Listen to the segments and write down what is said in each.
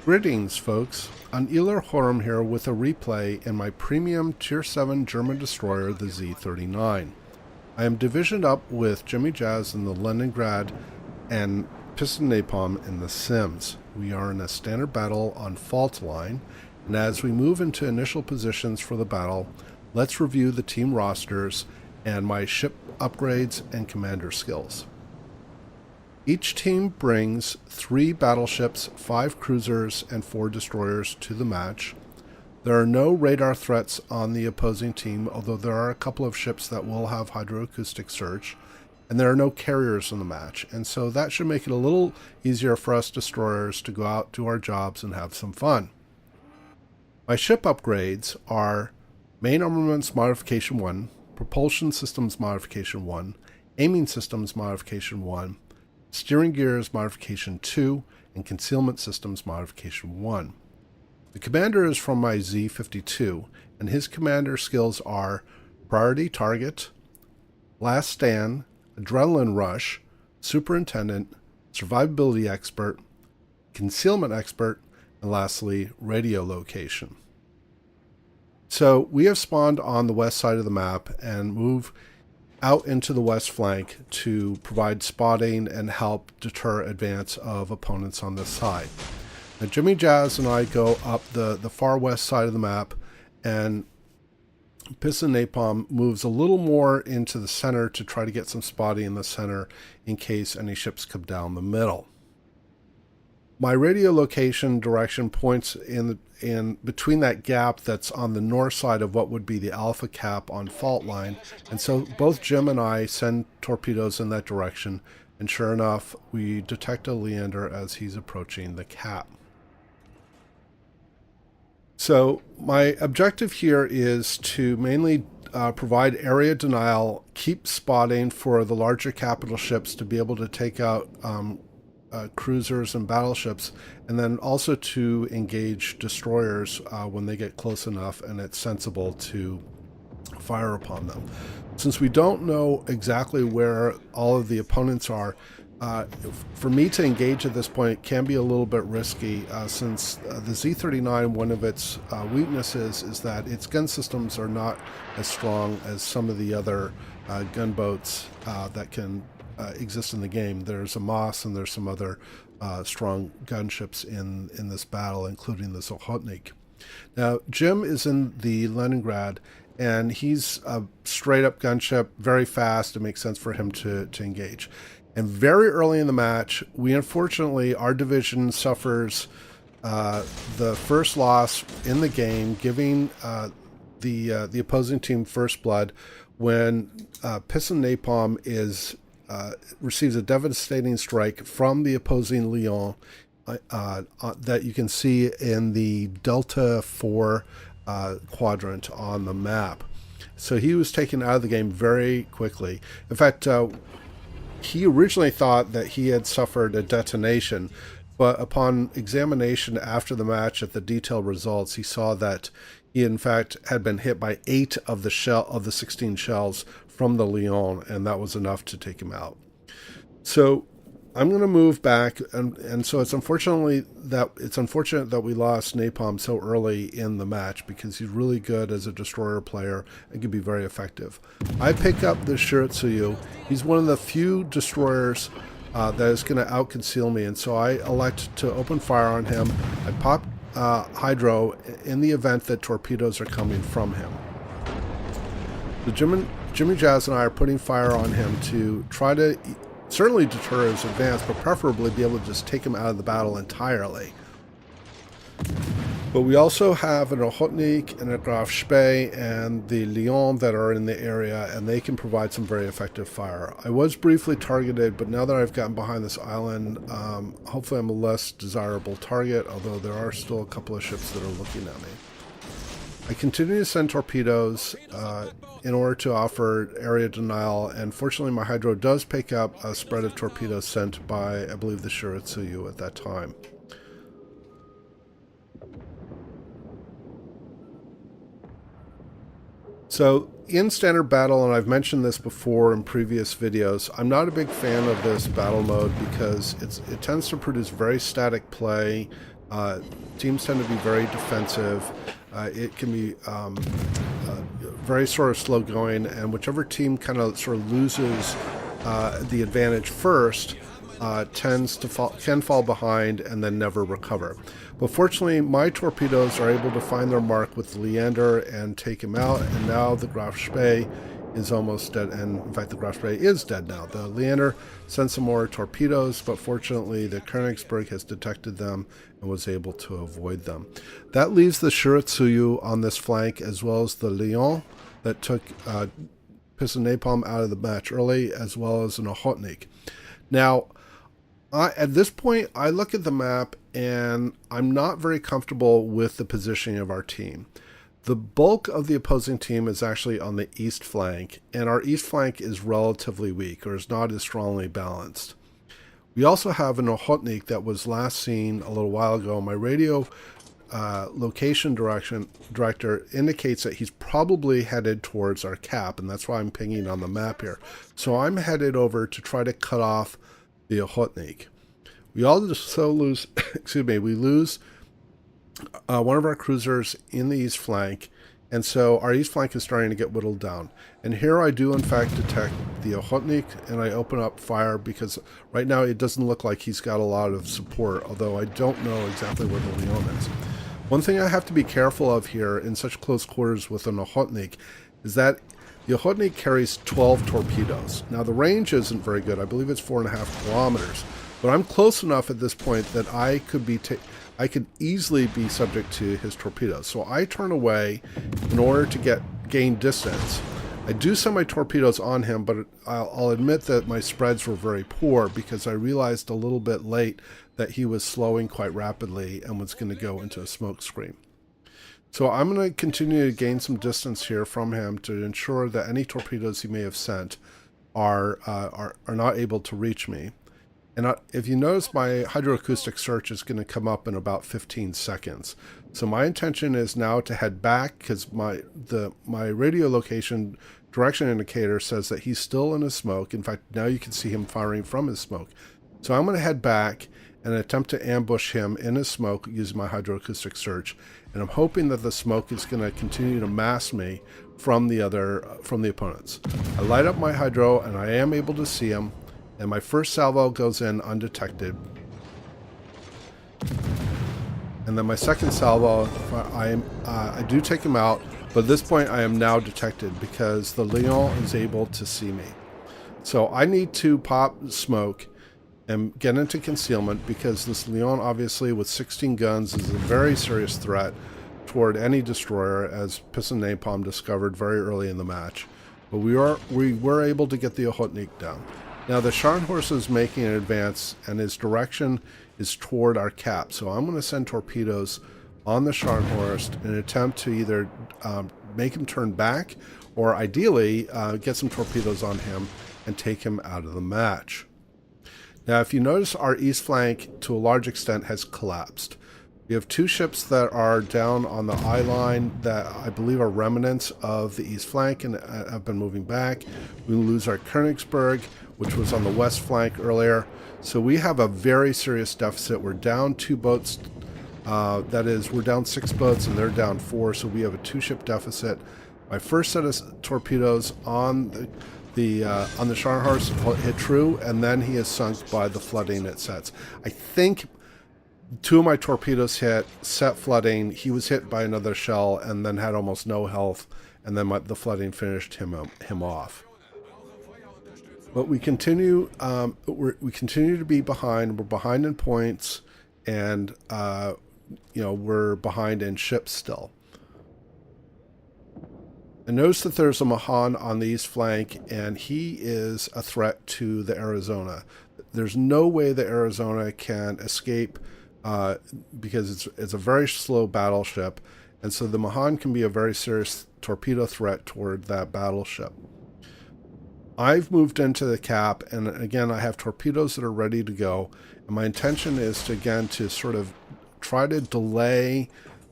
Greetings, folks. AnIolairGhorm here with a replay in my premium Tier 7 German destroyer, the Z-39. I am divisioned up with Jimijaz in the Leningrad and Piston Napalm in the Sims. We are in a standard battle on fault line, and as we move into initial positions for the battle, let's review the team rosters and my ship upgrades and commander skills. Each team brings 3 battleships, 5 cruisers, and 4 destroyers to the match. There are no radar threats on the opposing team, although there are a couple of ships that will have hydroacoustic search, and there are no carriers in the match, and so that should make it a little easier for us destroyers to go out, do our jobs, and have some fun. My ship upgrades are Main Armaments Modification 1, Propulsion Systems Modification 1, Aiming Systems Modification 1, Steering Gears Modification 2, and Concealment Systems Modification 1. The commander is from my Z-52, and his commander skills are Priority Target, Last Stand, Adrenaline Rush, Superintendent, Survivability Expert, Concealment Expert, and lastly, Radio Location. So we have spawned on the west side of the map and move out into the west flank to provide spotting and help deter advance of opponents on this side. Now, Jimijaz and I go up the far west side of the map, and Piston Napalm moves a little more into the center to try to get some spotting in the center in case any ships come down the middle. My radio location direction points in between that gap that's on the north side of what would be the alpha cap on fault line, and so both Jim and I send torpedoes in that direction, and sure enough we detect a Leander as he's approaching the cap. So my objective here is to mainly provide area denial, keep spotting for the larger capital ships to be able to take out cruisers and battleships, and then also to engage destroyers when they get close enough and it's sensible to fire upon them. Since we don't know exactly where all of the opponents are, for me to engage at this point can be a little bit risky, since the Z-39, one of its weaknesses is that its gun systems are not as strong as some of the other gunboats that can exist in the game. There's a Moss and there's some other strong gunships in this battle, including the Ochotnik. Now, Jim is in the Leningrad, and he's a straight-up gunship, very fast. It makes sense for him to engage. And very early in the match, unfortunately, our division suffers the first loss in the game, giving the opposing team first blood when Piston Napalm receives a devastating strike from the opposing Lyon that you can see in the Delta 4 quadrant on the map. So he was taken out of the game very quickly. In fact, he originally thought that he had suffered a detonation, but upon examination after the match at the detailed results, he saw that he in fact had been hit by 8 of the 16 shells from the Lyon, and that was enough to take him out. So I'm going to move back, and so it's unfortunate that we lost Napalm so early in the match, because he's really good as a destroyer player and can be very effective. I pick up the Shiratsuyu. He's one of the few destroyers that is going to out-conceal me, and so I elect to open fire on him. I pop hydro in the event that torpedoes are coming from him. Jimijaz and I are putting fire on him to try to certainly deter his advance, but preferably be able to just take him out of the battle entirely. But we also have an Ochotnik and a Graf Spee and the Lyon that are in the area, and they can provide some very effective fire. I was briefly targeted, but now that I've gotten behind this island, hopefully I'm a less desirable target, although there are still a couple of ships that are looking at me. I continue to send torpedoes in order to offer area denial, and fortunately my hydro does pick up a spread of torpedoes sent by, I believe, the Shiratsuyu at that time. So in standard battle, and I've mentioned this before in previous videos, I'm not a big fan of this battle mode because it tends to produce very static play, Teams tend to be very defensive. It can be very sort of slow going, and whichever team kind of sort of loses the advantage first can fall behind and then never recover. But fortunately, my torpedoes are able to find their mark with the Leander and take him out, and now the Graf Spee is almost dead, and in fact the Graf Spee is dead now. The Leander sent some more torpedoes, but fortunately the Königsberg has detected them and was able to avoid them. That leaves the Shiratsuyu on this flank, as well as the Lyon that took piston napalm out of the match early, as well as an Ochotnik. Now, at this point, I look at the map and I'm not very comfortable with the positioning of our team. The bulk of the opposing team is actually on the east flank, and our east flank is relatively weak, or is not as strongly balanced. We also have an Ochotnik that was last seen a little while ago. My radio location director indicates that he's probably headed towards our cap, and that's why I'm pinging on the map here. So I'm headed over to try to cut off the Ochotnik. We also lose, we lose one of our cruisers in the east flank, and so our east flank is starting to get whittled down. And here I do in fact detect the Ochotnik, and I open up fire because right now it doesn't look like he's got a lot of support, although I don't know exactly where the Lyon is. One thing I have to be careful of here in such close quarters with an Ochotnik is that the Ochotnik carries 12 torpedoes. Now the range isn't very good. I believe it's 4.5 kilometers, but I'm close enough at this point that I could easily be subject to his torpedoes. So I turn away in order to gain distance. I do send my torpedoes on him, but I'll admit that my spreads were very poor because I realized a little bit late that he was slowing quite rapidly and was going to go into a smoke screen. So I'm going to continue to gain some distance here from him to ensure that any torpedoes he may have sent are not able to reach me. And if you notice, my hydroacoustic search is going to come up in about 15 seconds. So my intention is now to head back, because my radio location direction indicator says that he's still in his smoke. In fact, now you can see him firing from his smoke. So I'm going to head back and attempt to ambush him in his smoke using my hydroacoustic search. And I'm hoping that the smoke is going to continue to mask me from the opponents. I light up my hydro and I am able to see him. And my first salvo goes in undetected. And then my second salvo, I do take him out, but at this point I am now detected because the Lyon is able to see me. So I need to pop smoke and get into concealment, because this Lyon, obviously with 16 guns, is a very serious threat toward any destroyer, as piston napalm discovered very early in the match. But we were able to get the Ochotnik down. Now the Scharnhorst is making an advance, and his direction is toward our cap. So I'm going to send torpedoes on the Scharnhorst in an attempt to either make him turn back, or ideally get some torpedoes on him and take him out of the match. Now if you notice, our east flank to a large extent has collapsed. We have two ships that are down on the eye line that I believe are remnants of the east flank and have been moving back. We lose our Königsberg, which was on the west flank earlier. So we have a very serious deficit. We're down 2 boats. That is, we're down 6 boats and they're down 4. So we have a 2-ship deficit. My first set of torpedoes on the Scharnhorst hit true, and then he is sunk by the flooding it sets. I think 2 of my torpedoes set flooding. He was hit by another shell and then had almost no health, and then the flooding finished him off. But we continue. We continue to be behind. We're behind in points, and we're behind in ships still. And notice that there's a Mahan on the east flank, and he is a threat to the Arizona. There's no way the Arizona can escape because it's a very slow battleship, and so the Mahan can be a very serious torpedo threat toward that battleship. I've moved into the cap, and again I have torpedoes that are ready to go, and my intention is to sort of try to delay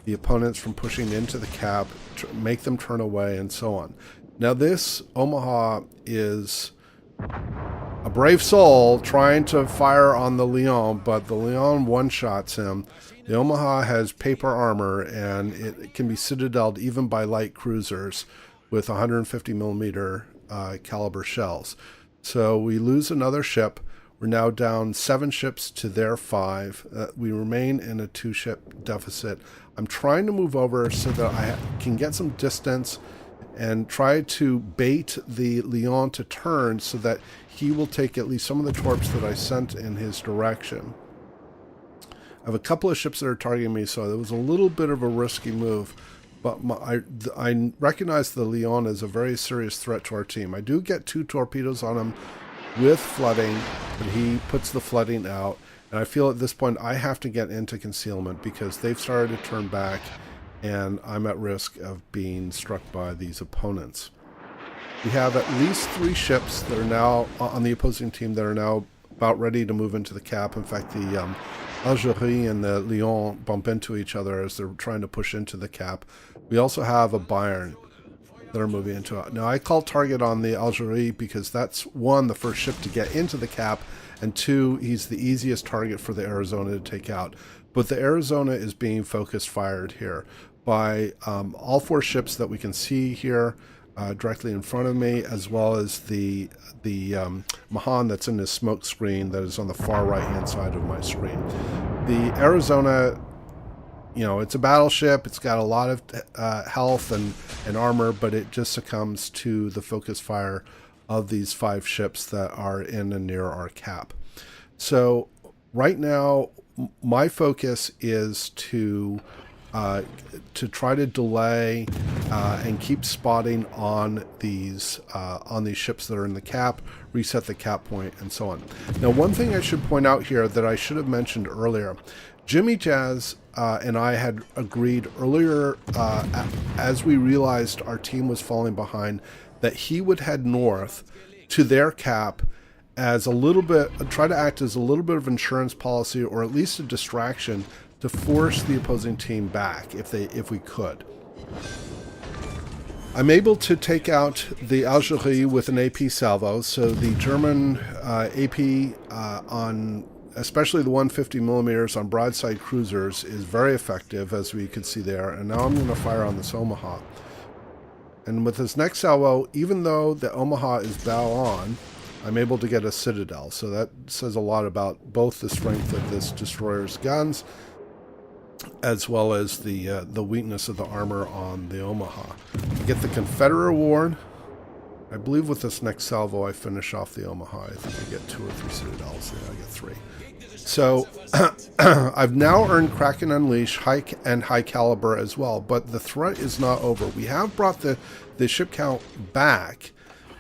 the opponents from pushing into the cap, to make them turn away, and so on. Now this Omaha is a brave soul trying to fire on the Lyon, but the Lyon one-shots him. The Omaha has paper armor, and it can be citadeled even by light cruisers with 150 millimeter caliber shells. So we lose another ship. We're now down 7 ships to their 5. We remain in a 2-ship deficit. I'm trying to move over so that I can get some distance and try to bait the Lyon to turn so that he will take at least some of the torps that I sent in his direction. I have a couple of ships that are targeting me, so it was a little bit of a risky move. But I recognize the Lyon as a very serious threat to our team. I do get 2 torpedoes on him with flooding, but he puts the flooding out. And I feel at this point I have to get into concealment because they've started to turn back, and I'm at risk of being struck by these opponents. We have at least 3 ships that are now on the opposing team that are now about ready to move into the cap. In fact, the Algérie and the Lyon bump into each other as they're trying to push into the cap. We also have a Bayern that are moving into it. Now, I call target on the Algérie because that's, 1, the first ship to get into the cap, and 2, he's the easiest target for the Arizona to take out. But the Arizona is being focused fired here by all 4 ships that we can see here directly in front of me, as well as the Mahan that's in this smoke screen that is on the far right hand side of my screen. The Arizona, you know, it's a battleship. It's got a lot of health and armor, but it just succumbs to the focus fire of these 5 ships that are in and near our cap. So right now, my focus is to try to delay and keep spotting on these ships that are in the cap, reset the cap point, and so on. Now, one thing I should point out here that I should have mentioned earlier, Jimijaz and I had agreed earlier as we realized our team was falling behind that he would head north to their cap as a little bit, try to act as a little bit of insurance policy, or at least a distraction to force the opposing team back if we could. I'm able to take out the Algérie with an AP salvo, so the German AP on especially the 150 millimeters on broadside cruisers is very effective, as we could see there. And now I'm going to fire on this Omaha. And with this next salvo, even though the Omaha is bow on, I'm able to get a citadel. So that says a lot about both the strength of this destroyer's guns, as well as the weakness of the armor on the Omaha. I get the Confederate award. I believe with this next salvo I finish off the Omaha. I think I get 2 or 3 citadels. Yeah, I get 3. So I've now earned Kraken Unleash high caliber as well, but the threat is not over. We have brought the ship count back,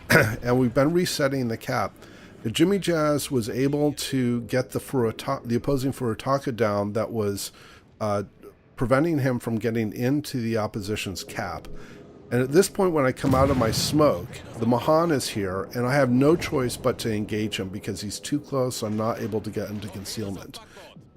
and we've been resetting the cap. Jimijaz was able to get the opposing Furutaka down that was preventing him from getting into the opposition's cap. And at this point, when I come out of my smoke, the Mahan is here, and I have no choice but to engage him because he's too close. I'm not able to get into concealment.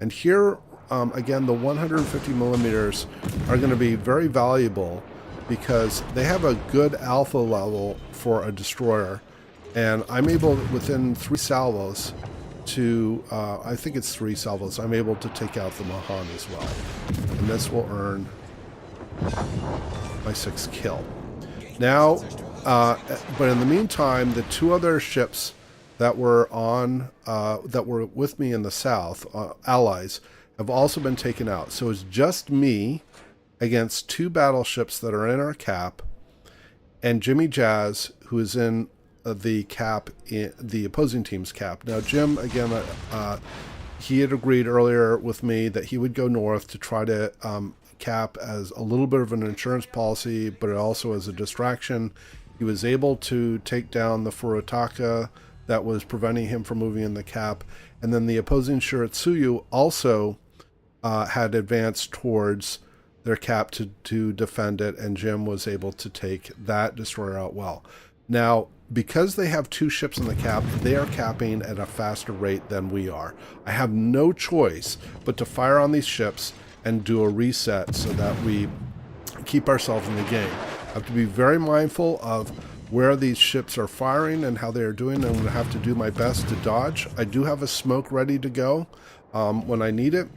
And here, again, the 150 millimeters are going to be very valuable because they have a good alpha level for a destroyer. And I'm able, within 3 salvos, to, I think it's 3 salvos, I'm able to take out the Mahan as well. And this will earn my 6th kill. Now, but in the meantime, the 2 other ships that were with me in the south, allies, have also been taken out. So it's just me against 2 battleships that are in our cap, and Jimijaz, who is in the cap, in the opposing team's cap. Now, Jim, again, he had agreed earlier with me that he would go north to try to cap as a little bit of an insurance policy, but also as a distraction. He was able to take down the Furutaka that was preventing him from moving in the cap, and then the opposing Shiratsuyu also had advanced towards their cap to defend it, and Jim was able to take that destroyer out well. Now, because they have 2 ships in the cap, they are capping at a faster rate than we are. I have no choice but to fire on these ships and do a reset so that we keep ourselves in the game. I have to be very mindful of where these ships are firing and how they are doing. I'm going to have to do my best to dodge. I do have a smoke ready to go when I need it.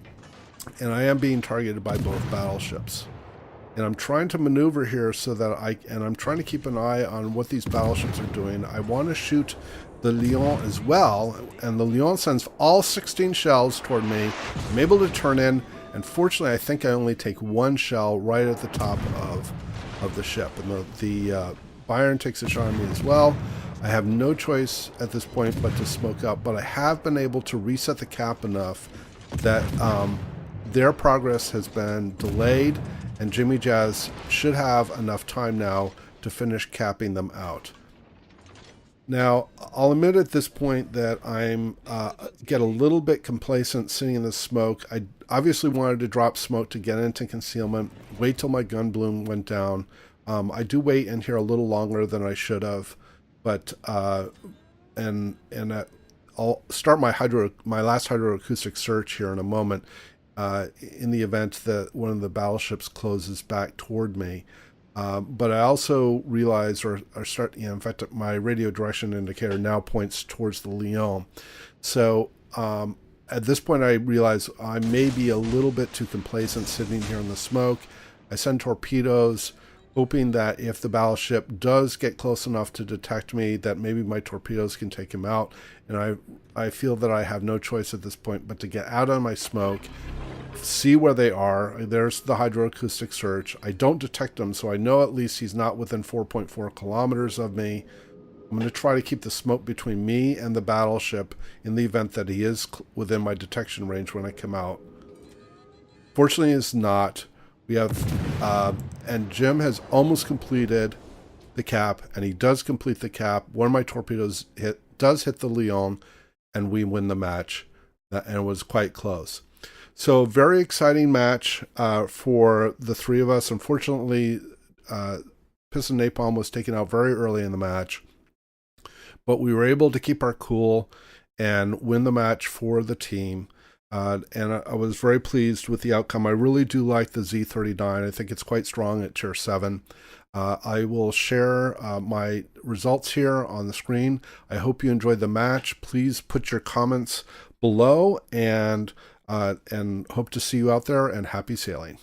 and I am being targeted by both battleships. And I'm trying to maneuver here so that I'm trying to keep an eye on what these battleships are doing. I want to shoot the Lyon as well, and the Lyon sends all 16 shells toward me. I'm able to turn in, and fortunately I think I only take one shell right at the top of the ship, and the Bayern takes a shot at me as well. I have no choice at this point but to smoke up, but I have been able to reset the cap enough that their progress has been delayed, and Jimijaz should have enough time now to finish capping them out. Now, I'll admit at this point that I'm get a little bit complacent sitting in the smoke. I obviously wanted to drop smoke to get into concealment, wait till my gun bloom went down. I do wait in here a little longer than I should have, but I'll start my last hydroacoustic search here in a moment. In the event that one of the battleships closes back toward me. But I also realize, in fact, my radio direction indicator now points towards the Lyon. So at this point, I realize I may be a little bit too complacent sitting here in the smoke. I send torpedoes, hoping that if the battleship does get close enough to detect me, that maybe my torpedoes can take him out. And I feel that I have no choice at this point but to get out of my smoke, see where they are. There's the hydroacoustic search. I don't detect him, so I know at least he's not within 4.4 kilometers of me. I'm going to try to keep the smoke between me and the battleship in the event that he is within my detection range when I come out. Fortunately, it's not. We have, and Jim has almost completed the cap, and he does complete the cap. One of my torpedoes does hit the Lyon, and we win the match, and it was quite close. So very exciting match for the three of us. Unfortunately, Piston Napalm was taken out very early in the match, but we were able to keep our cool and win the match for the team. And I was very pleased with the outcome. I really do like the Z-39. I think it's quite strong at Tier 7. I will share my results here on the screen. I hope you enjoyed the match. Please put your comments below, and hope to see you out there, and happy sailing.